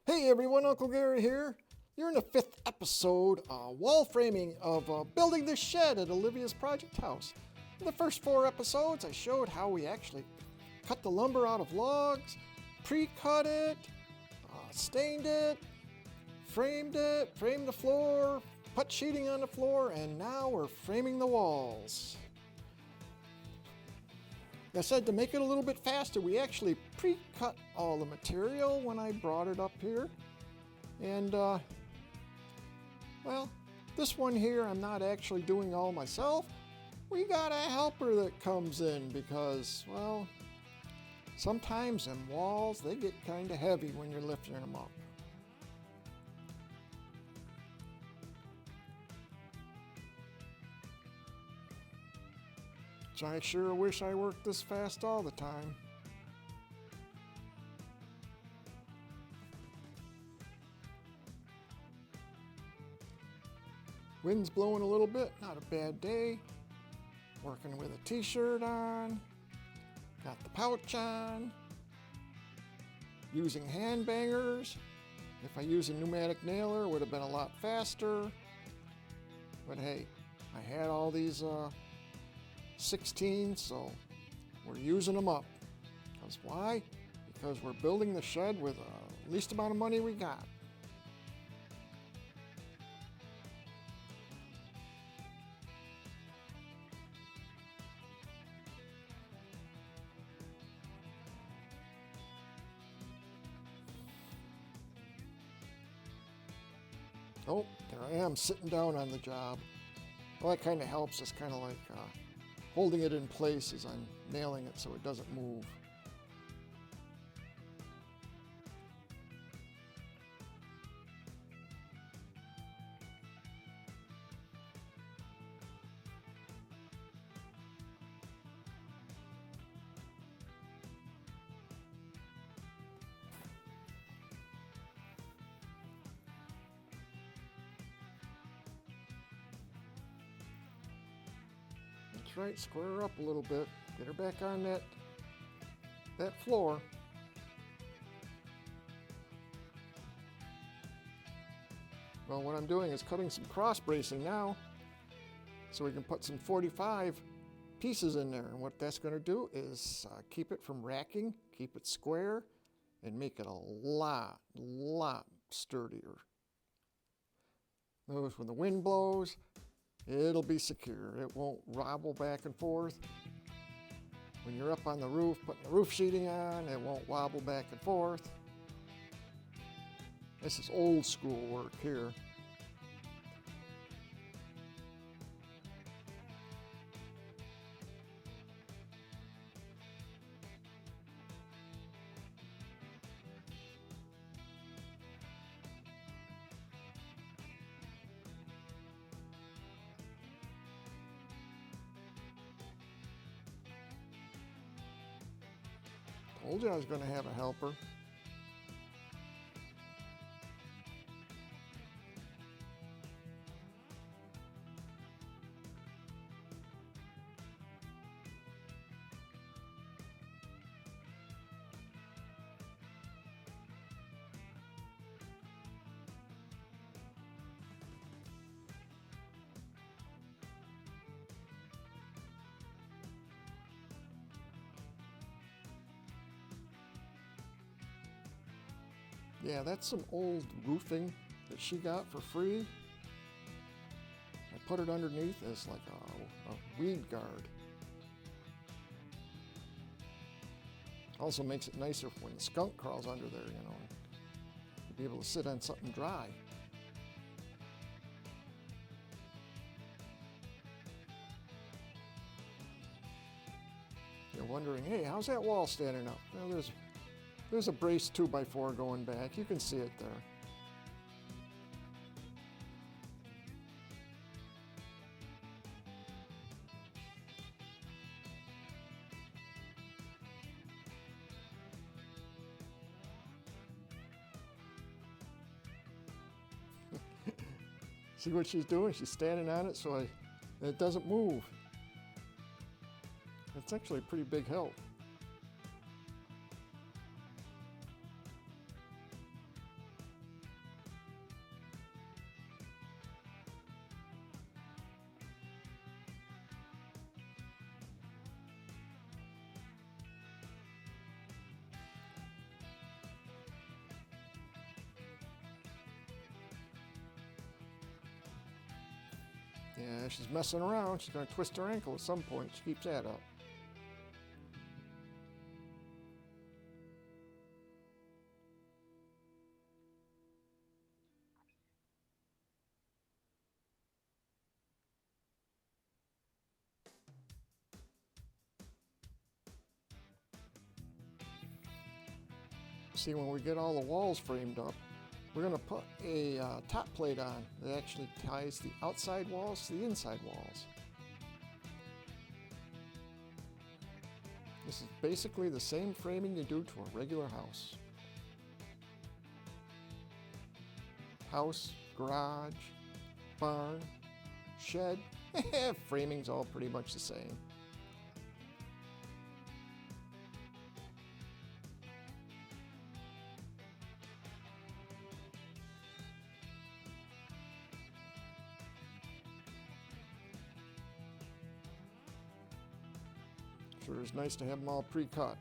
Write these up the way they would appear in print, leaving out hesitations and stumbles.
Hey everyone, Uncle Gary here. You're in the 5th episode, wall framing of building this shed at Olivia's project house. In the first 4 episodes, I showed how we actually cut the lumber out of logs, pre-cut it, stained it, framed the floor, put sheeting on the floor, and now we're framing the walls. I said to make it a little bit faster, we actually pre-cut all the material when I brought it up here. And, well, this one here I'm not actually doing all myself. We got a helper that comes in because, well, sometimes them walls, they get kind of heavy when you're lifting them up. So I sure wish I worked this fast all the time. Wind's blowing a little bit, not a bad day. Working with a t-shirt on, got the pouch on, using hand bangers. If I use a pneumatic nailer, it would have been a lot faster. But hey, I had all these 16, so we're using them up. Because why? Because we're building the shed with the least amount of money we got. Oh, there I am sitting down on the job. Well, that kind of helps. It's kind of like holding it in place as I'm nailing it so it doesn't move. That's right, square her up a little bit. Get her back on that floor. Well, what I'm doing is cutting some cross bracing now so we can put some 45 pieces in there. And what that's going to do is keep it from racking, keep it square, and make it a lot sturdier. Notice when the wind blows, it'll be secure. It won't wobble back and forth. When you're up on the roof, putting the roof sheeting on, it won't wobble back and forth. This is old school work here. Told you I was going to have a helper. Yeah, that's some old roofing that she got for free. I put it underneath as like a weed guard. Also makes it nicer when the skunk crawls under there, you know, to be able to sit on something dry. You're wondering, hey, how's that wall standing up? Well, there's a braced 2x4 going back. You can see it there. See what she's doing? She's standing on it so it doesn't move. It's actually a pretty big help. Yeah, she's messing around. She's going to twist her ankle at some point. She keeps that up. See, when we get all the walls framed up, we're going to put a top plate on that actually ties the outside walls to the inside walls. This is basically the same framing you do to a regular house. House, garage, barn, shed, framing's all pretty much the same. Sure is nice to have them all pre-cut.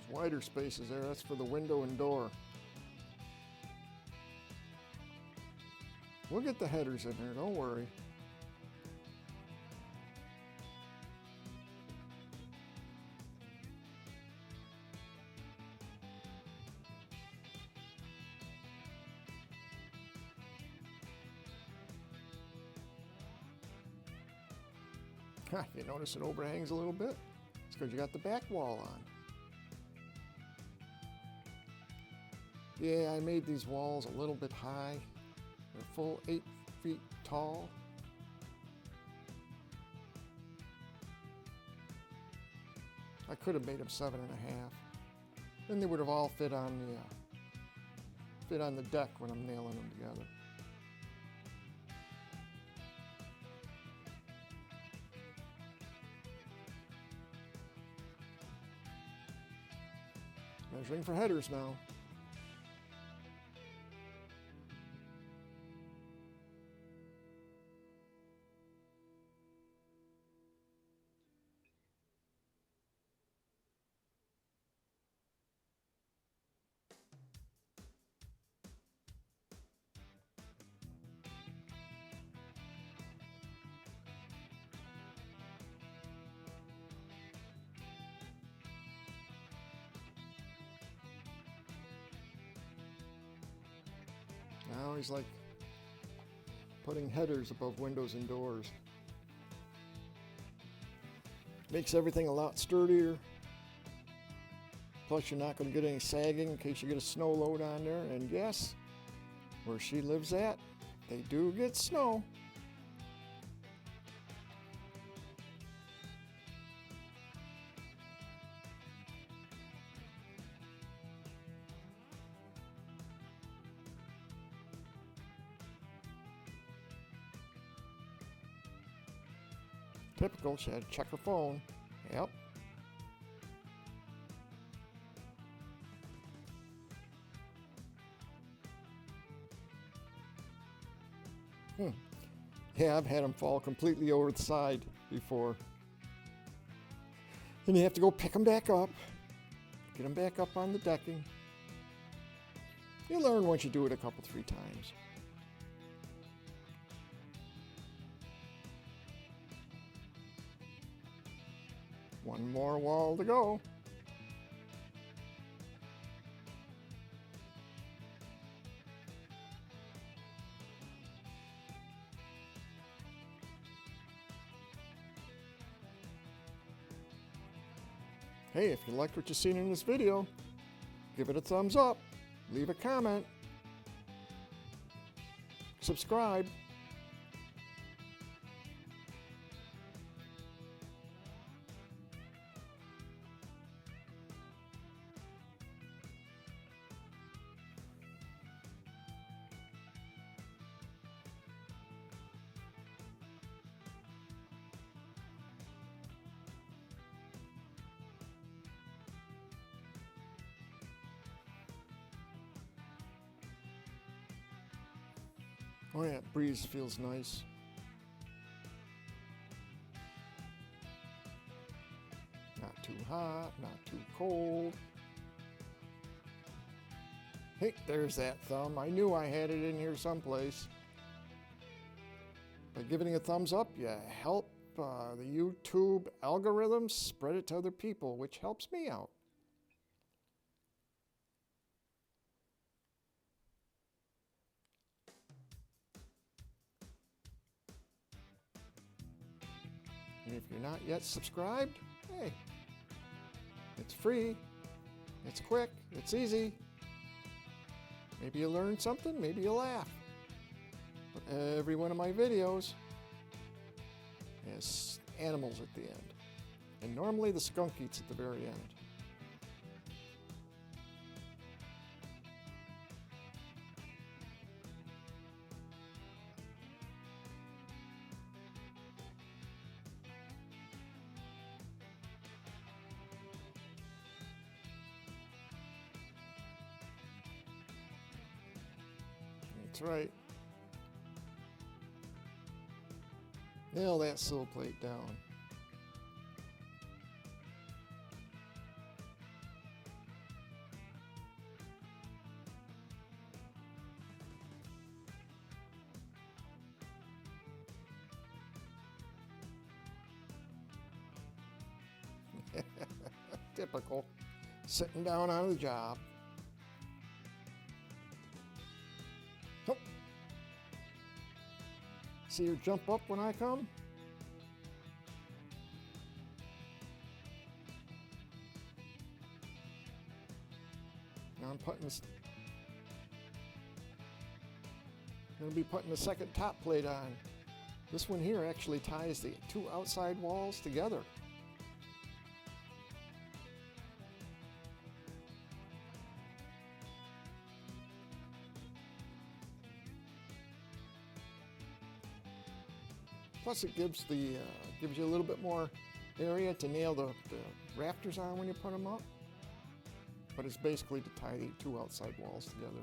Wider spaces there, that's for the window and door. We'll get the headers in there, don't worry. You notice it overhangs a little bit? It's because you got the back wall on. Yeah, I made these walls a little bit high. They're full 8 feet tall. I could have made them 7.5. Then they would have all fit on the deck when I'm nailing them together. Measuring for headers now. Now he's like putting headers above windows and doors. Makes everything a lot sturdier. Plus you're not going to get any sagging in case you get a snow load on there. And yes, where she lives at, they do get snow. Typical, she had to check her phone. Yep. Yeah, I've had them fall completely over the side before. Then you have to go pick them back up. Get them back up on the decking. You learn once you do it a couple, 3 times. One more wall to go. Hey, if you liked what you've seen in this video, give it a thumbs up, leave a comment, subscribe. Oh yeah, breeze feels nice. Not too hot, not too cold. Hey, there's that thumb. I knew I had it in here someplace. By giving it a thumbs up, you help the YouTube algorithm spread it to other people, which helps me out. And if you're not yet subscribed, hey, it's free, it's quick, it's easy. Maybe you learn something, maybe you laugh. But every one of my videos has animals at the end. And normally the skunk eats at the very end. That's right. Nail that sill plate down. Typical. Sitting down on the job. Oh. See her jump up when I come? Now I'm going to be putting the second top plate on. This one here actually ties the two outside walls together. Plus it gives you a little bit more area to nail the rafters on when you put them up. But it's basically to tie the two outside walls together.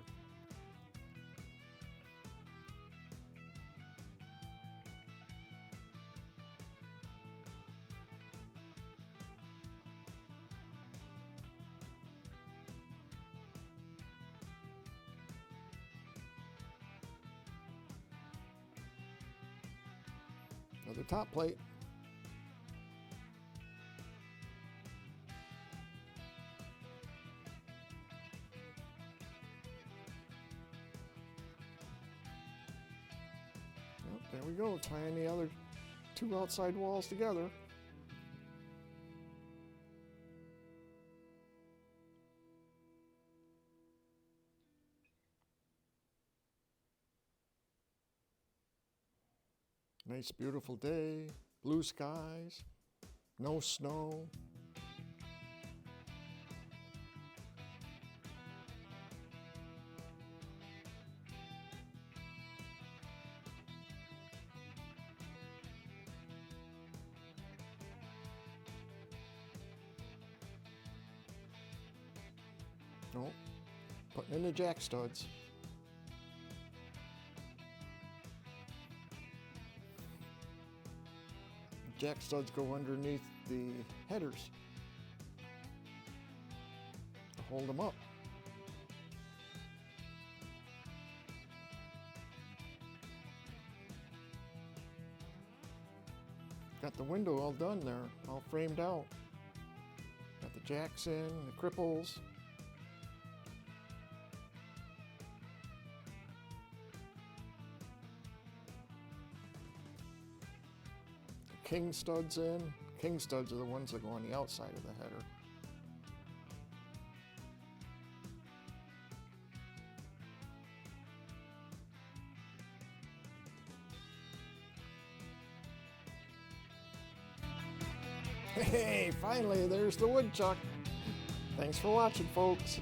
Another top plate. Yep, there we go, tying the other two outside walls together. Nice, beautiful day, blue skies, no snow. No, putting in the jack studs. Jack studs go underneath the headers to hold them up. Got the window all done there, all framed out. Got the jacks in, the cripples. King studs in. King studs are the ones that go on the outside of the header. Hey, finally, there's the woodchuck. Thanks for watching, folks.